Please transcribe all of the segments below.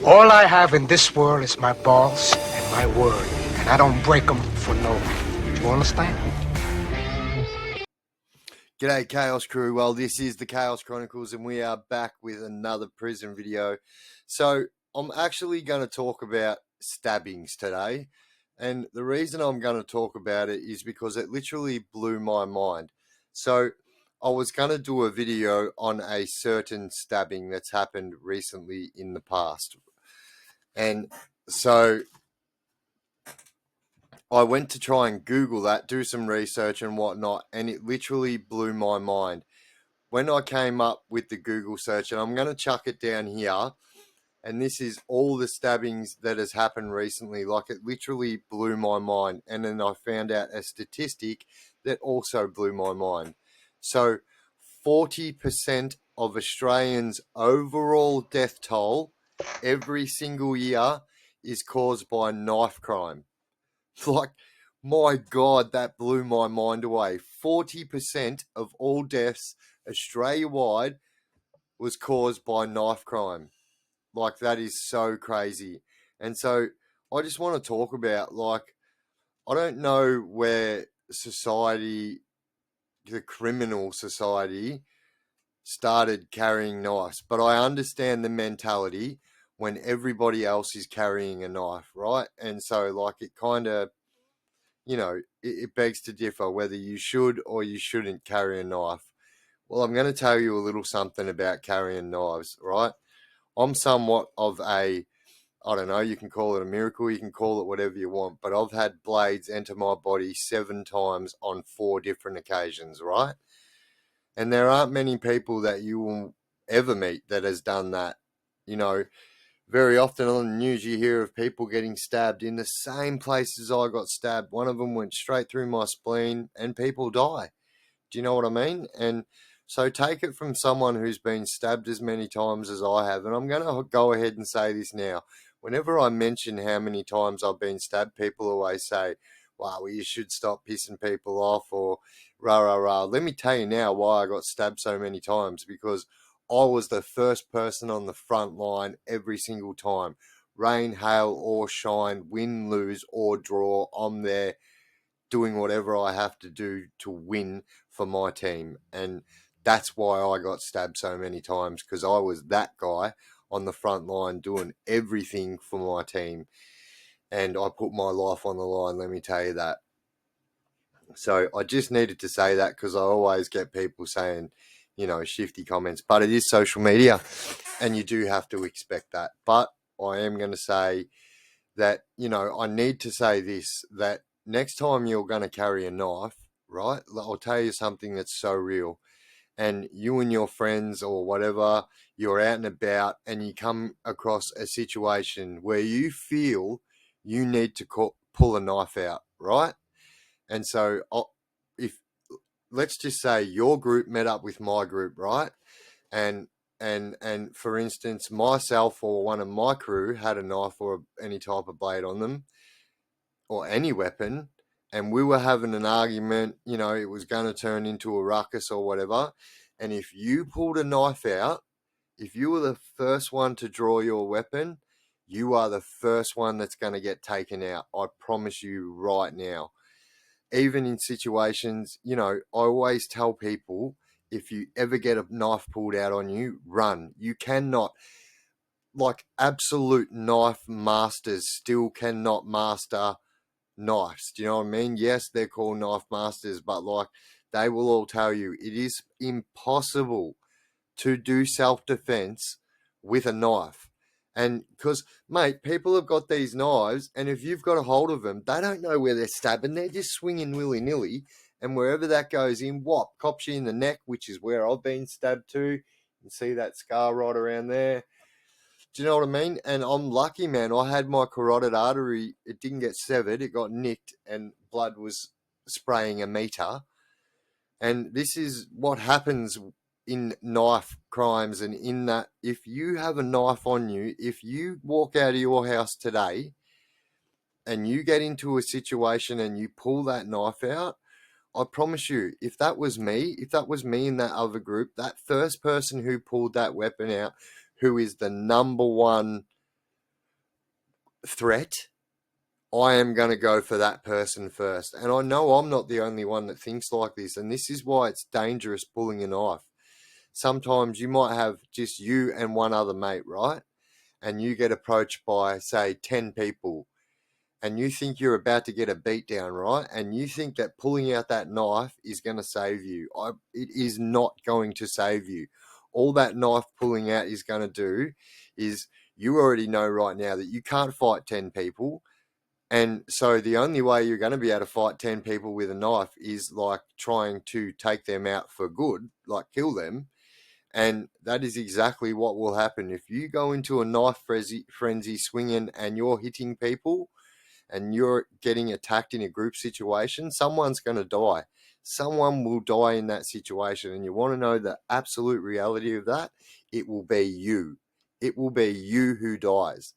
All I have in this world is my balls and my word, and I don't break them for no one. Do you understand? G'day Chaos Crew, well this is the Chaos Chronicles and we are back with another prison video. So I'm actually going to talk about stabbings today, and the reason I'm going to talk about it is because it literally blew my mind. So I was going to do a video on a certain stabbing that's happened recently in the past, and so I went to try and Google that, do some research and whatnot, and it literally blew my mind. When I came up with the Google search, and I'm going to chuck it down here, and this is all the stabbings that has happened recently, like it literally blew my mind. And then I found out a statistic that also blew my mind. So 40% of Australians' overall death toll every single year is caused by knife crime. Like, my God, that blew my mind away. 40% of all deaths Australia-wide was caused by knife crime. Like, that is so crazy. And so I just want to talk about, like, I don't know where society, the criminal society, started carrying knives, but I understand the mentality when everybody else is carrying a knife, right? And so, like, it kind of, it begs to differ whether you should or you shouldn't carry a knife. Well, I'm going to tell you a little something about carrying knives, right? I'm somewhat of I don't know, you can call it a miracle, you can call it whatever you want, but I've had blades enter my body 7 times on 4 different occasions, right? And there aren't many people that you will ever meet that has done that. Very often on the news you hear of people getting stabbed in the same places I got stabbed. One of them went straight through my spleen and people die. Do you know what I mean? And so take it from someone who's been stabbed as many times as I have. And I'm going to go ahead and say this now. Whenever I mention how many times I've been stabbed, people always say, wow, well, you should stop pissing people off, or rah, rah, rah. Let me tell you now why I got stabbed so many times. Because I was the first person on the front line every single time. Rain, hail, or shine, win, lose, or draw, I'm there doing whatever I have to do to win for my team. And that's why I got stabbed so many times, because I was that guy on the front line doing everything for my team. And I put my life on the line, let me tell you that. So I just needed to say that because I always get people saying, shifty comments. But it is social media and you do have to expect that. But I am going to say that, I need to say this, that next time you're going to carry a knife, right? I'll tell you something that's so real. And you and your friends or whatever, you're out and about and you come across a situation where you feel you need to pull a knife out, right? And so if let's just say your group met up with my group, right? And for instance, myself or one of my crew had a knife or any type of blade on them or any weapon, and we were having an argument, it was going to turn into a ruckus or whatever. And if you pulled a knife out, if you were the first one to draw your weapon, you are the first one that's going to get taken out. I promise you right now. Even in situations, I always tell people, if you ever get a knife pulled out on you, run. You cannot, like, absolute knife masters still cannot master knives. Do you know what I mean? Yes, they're called knife masters, but like, they will all tell you it is impossible to do self-defense with a knife. And because, mate, people have got these knives, and if you've got a hold of them, they don't know where they're stabbing. They're just swinging willy-nilly, and wherever that goes in, whop, cops you in the neck, which is where I've been stabbed to. You can see that scar right around there. Do you know what I mean? And I'm lucky, man. I had my carotid artery. It didn't get severed. It got nicked, and blood was spraying a meter. And this is what happens in knife crimes, and in that, if you have a knife on you, if you walk out of your house today and you get into a situation and you pull that knife out, I promise you, if that was me in that other group, that first person who pulled that weapon out, who is the number one threat, I am going to go for that person first. And I know I'm not the only one that thinks like this. And this is why it's dangerous pulling a knife. Sometimes you might have just you and one other mate, right? And you get approached by, say, 10 people. And you think you're about to get a beat down, right? And you think that pulling out that knife is going to save you. It is not going to save you. All that knife pulling out is going to do is, you already know right now that you can't fight 10 people. And so the only way you're going to be able to fight 10 people with a knife is like trying to take them out for good, like kill them. And that is exactly what will happen. If you go into a knife frenzy swinging and you're hitting people and you're getting attacked in a group situation, someone's going to die. Someone will die in that situation. And you want to know the absolute reality of that? It will be you. It will be you who dies.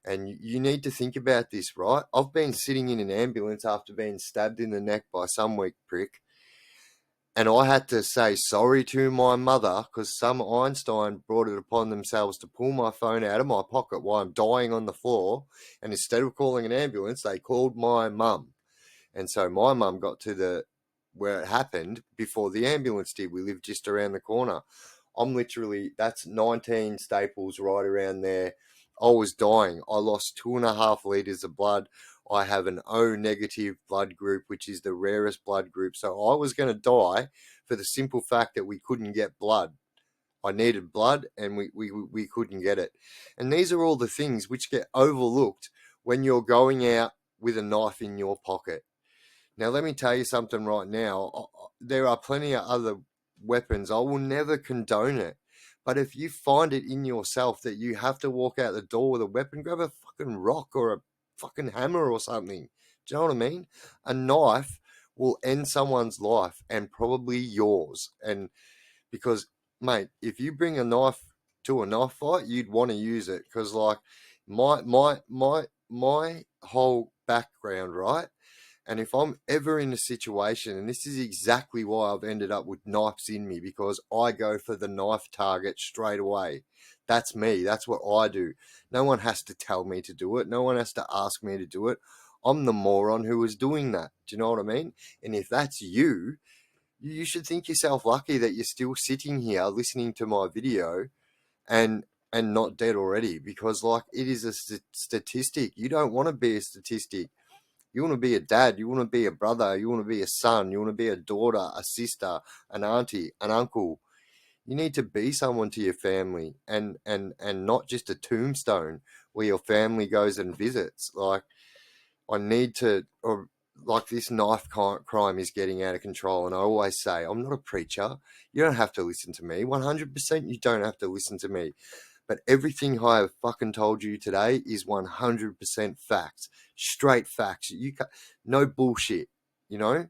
And you need to think about this, right? I've been sitting in an ambulance after being stabbed in the neck by some weak prick. And I had to say sorry to my mother because some Einstein brought it upon themselves to pull my phone out of my pocket while I'm dying on the floor. And instead of calling an ambulance, they called my mum. And so my mum got to where it happened before the ambulance did. We lived just around the corner. That's 19 staples right around there. I was dying. I lost 2.5 liters of blood. I have an O negative blood group, which is the rarest blood group. So I was going to die for the simple fact that we couldn't get blood. I needed blood and we couldn't get it. And these are all the things which get overlooked when you're going out with a knife in your pocket. Now, let me tell you something right now. There are plenty of other weapons. I will never condone it. But if you find it in yourself that you have to walk out the door with a weapon, grab a fucking rock or a fucking hammer or something. Do you know what I mean? A knife will end someone's life and probably yours. And because, mate, if you bring a knife to a knife fight, you'd want to use it. Because, like, my whole background, right? And if I'm ever in a situation, and this is exactly why I've ended up with knives in me, because I go for the knife target straight away. That's me. That's what I do. No one has to tell me to do it. No one has to ask me to do it. I'm the moron who is doing that. Do you know what I mean? And if that's you, you should think yourself lucky that you're still sitting here listening to my video and not dead already, because like it is a statistic. You don't want to be a statistic. You want to be a dad, you want to be a brother, you want to be a son, you want to be a daughter, a sister, an auntie, an uncle. You need to be someone to your family and not just a tombstone where your family goes and visits. Like, I need to, or like this knife crime is getting out of control. And I always say, I'm not a preacher. You don't have to listen to me. 100% you don't have to listen to me. But everything I have fucking told you today is 100% facts. Straight facts. No bullshit, you know?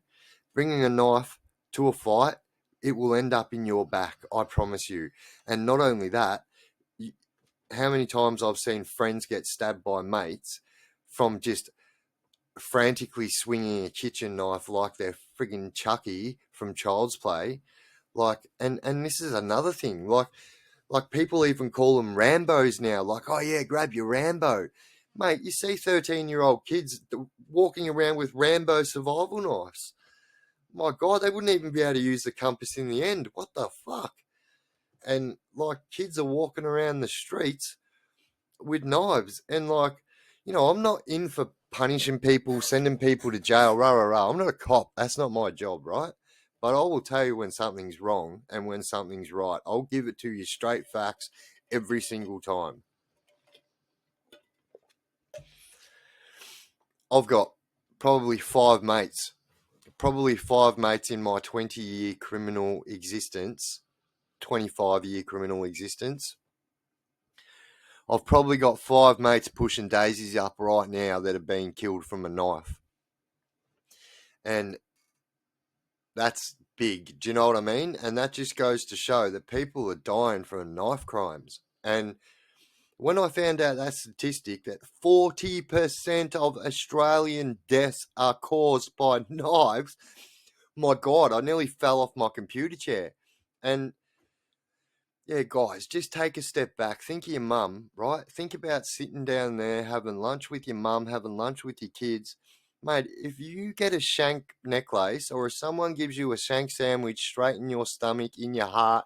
Bringing a knife to a fight, it will end up in your back, I promise you. And not only that, how many times I've seen friends get stabbed by mates from just frantically swinging a kitchen knife like they're friggin' Chucky from Child's Play. Like, and this is another thing, like people even call them Rambos now. Like, oh yeah, grab your Rambo. Mate, you see 13-year-old kids walking around with Rambo survival knives. My God, they wouldn't even be able to use the compass in the end. What the fuck? And like kids are walking around the streets with knives. And like, you know, I'm not in for punishing people, sending people to jail, rah, rah, rah. I'm not a cop. That's not my job, right? But I will tell you when something's wrong and when something's right. I'll give it to you straight facts every single time. I've got probably five mates in my 20-year criminal existence, 25-year criminal existence. I've probably got 5 mates pushing daisies up right now that are being killed from a knife. And that's big. Do you know what I mean? And that just goes to show that people are dying from knife crimes. And when I found out that statistic, that 40% of Australian deaths are caused by knives, my God, I nearly fell off my computer chair. And, Yeah, guys, just take a step back. Think of your mum, right? Think about sitting down there having lunch with your mum, having lunch with your kids. Mate, if you get a shank necklace or if someone gives you a shank sandwich straight in your stomach, in your heart,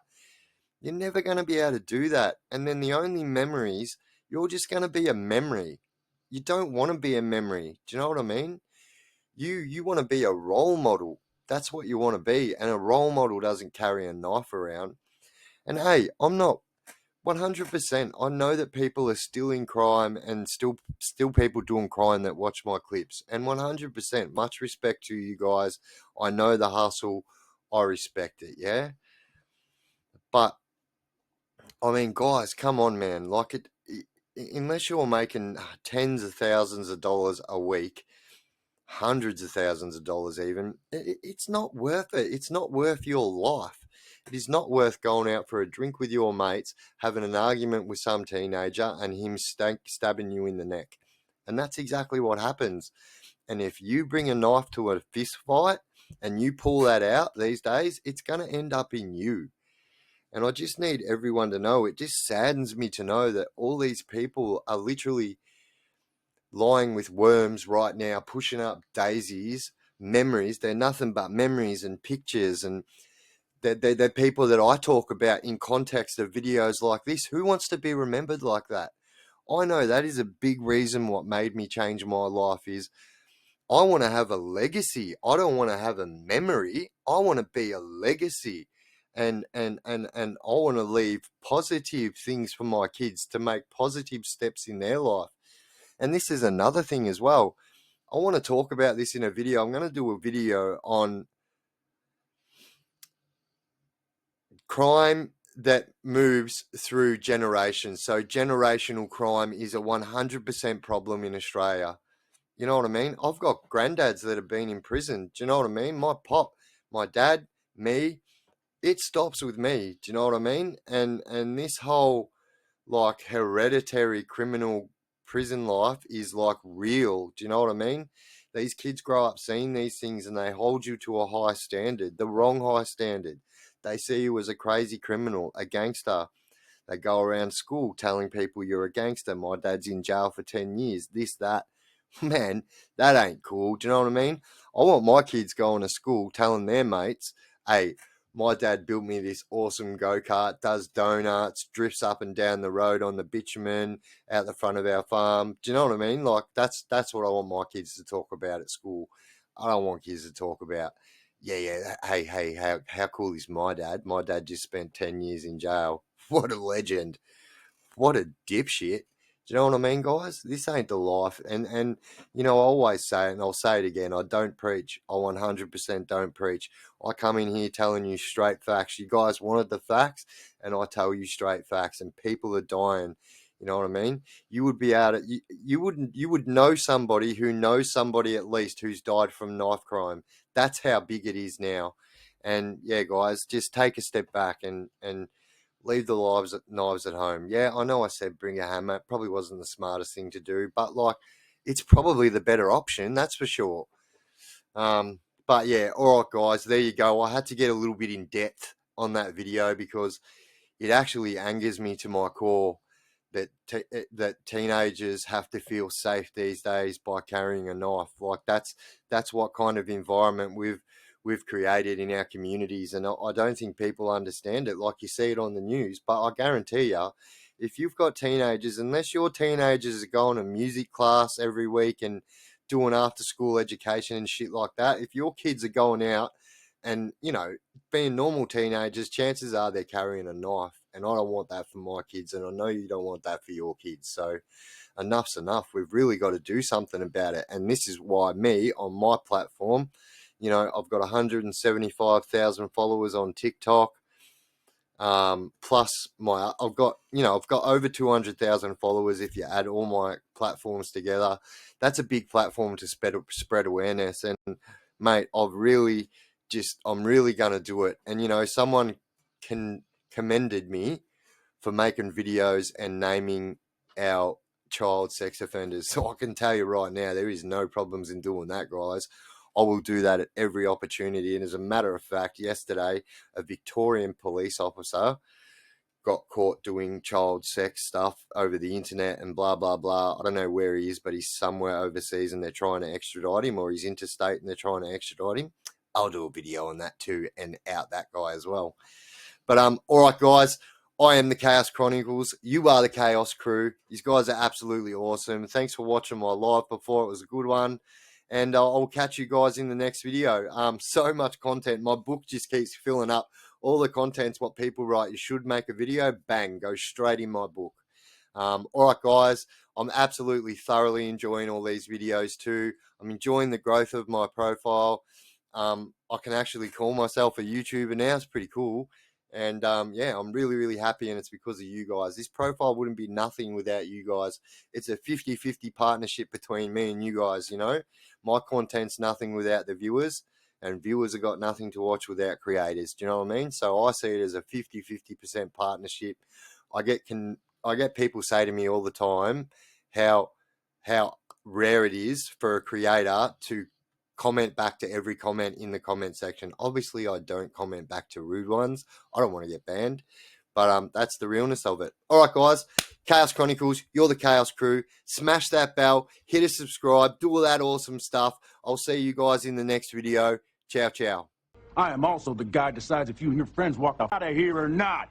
you're never going to be able to do that. And then the only memories, you're just going to be a memory. You don't want to be a memory. Do you know what I mean? You want to be a role model. That's what you want to be. And a role model doesn't carry a knife around. And hey, I'm not 100%. I know that people are still in crime and still people doing crime that watch my clips. And 100%, much respect to you guys. I know the hustle. I respect it, yeah? But I mean, guys, come on, man. Unless you're making tens of thousands of dollars a week, hundreds of thousands of dollars even, it's not worth it. It's not worth your life. It is not worth going out for a drink with your mates, having an argument with some teenager, and him stabbing you in the neck. And that's exactly what happens. And if you bring a knife to a fist fight and you pull that out these days, it's going to end up in you. And I just need everyone to know, it just saddens me to know that all these people are literally lying with worms right now, pushing up daisies, memories. They're nothing but memories and pictures. And they're people that I talk about in context of videos like this. Who wants to be remembered like that? I know that is a big reason what made me change my life is I want to have a legacy. I don't want to have a memory. I want to be a legacy. And I want to leave positive things for my kids to make positive steps in their life. And this is another thing as well. I want to talk about this in a video. I'm going to do a video on crime that moves through generations. So generational crime is a 100% problem in Australia. You know what I mean? I've got granddads that have been in prison. Do you know what I mean? My pop, my dad, me, it stops with me. Do you know what I mean? And this whole like hereditary criminal prison life is like real. Do you know what I mean? These kids grow up seeing these things and they hold you to a high standard, the wrong high standard. They see you as a crazy criminal, a gangster. They go around school telling people you're a gangster. My dad's in jail for 10 years, this, that. Man, that ain't cool. Do you know what I mean? I want my kids going to school telling their mates, hey, my dad built me this awesome go-kart, does donuts, drifts up and down the road on the bitumen out the front of our farm. Do you know what I mean? Like, that's what I want my kids to talk about at school. I don't want kids to talk about, hey, how cool is my dad? My dad just spent 10 years in jail. What a legend. What a dipshit. Do you know what I mean, guys? This ain't the life. And I always say it, and I'll say it again, I don't preach. I 100% don't preach. I come in here telling you straight facts. You guys wanted the facts, and I tell you straight facts, and people are dying. You know what I mean? You would be able to, you would know somebody who knows somebody at least who's died from knife crime. That's how big it is now. And yeah, guys, just take a step back and leave the knives at home. Yeah, I know I said bring a hammer. It probably wasn't the smartest thing to do, but like, it's probably the better option, that's for sure. But yeah, all right, guys, there you go. I had to get a little bit in depth on that video because it actually angers me to my core that that teenagers have to feel safe these days by carrying a knife. Like that's what kind of environment we've created in our communities, and I don't think people understand it. Like you see it on the news, but I guarantee you, if you've got teenagers, unless your teenagers are going to music class every week and doing after school education and shit like that, if your kids are going out and being normal teenagers, chances are they're carrying a knife. And I don't want that for my kids. And I know you don't want that for your kids. So enough's enough. We've really got to do something about it. And this is why me, on my platform, I've got 175,000 followers on TikTok. Plus I've got over 200,000 followers if you add all my platforms together. That's a big platform to spread awareness. And mate, I'm really going to do it. And someone commended me for making videos and naming our child sex offenders. So I can tell you right now, there is no problems in doing that, guys. I will do that at every opportunity. And as a matter of fact, yesterday, a Victorian police officer got caught doing child sex stuff over the internet and blah, blah, blah. I don't know where he is, but he's somewhere overseas and they're trying to extradite him, or he's interstate and they're trying to extradite him. I'll do a video on that too and out that guy as well. But all right, guys, I am the Chaos Chronicles. You are the Chaos Crew. These guys are absolutely awesome. Thanks for watching my live before. It was a good one. And I'll catch you guys in the next video. So much content. My book just keeps filling up. All the content's what people write. You should make a video. Bang, go straight in my book. All right, guys, I'm absolutely thoroughly enjoying all these videos too. I'm enjoying the growth of my profile. I can actually call myself a YouTuber now. It's pretty cool. And yeah, I'm really, really happy, and it's because of you guys. This profile wouldn't be nothing without you guys. It's a 50-50 partnership between me and you guys, you know. My content's nothing without the viewers, and viewers have got nothing to watch without creators. Do you know what I mean? So I see it as a 50-50% partnership. I get people say to me all the time how rare it is for a creator to comment back to every comment in the comment section. Obviously, I don't comment back to rude ones. I don't want to get banned, but that's the realness of it. All right, guys, Chaos Chronicles, you're the Chaos Crew. Smash that bell, hit a subscribe, do all that awesome stuff. I'll see you guys in the next video. Ciao, ciao. I am also the guy who decides if you and your friends walk out of here or not.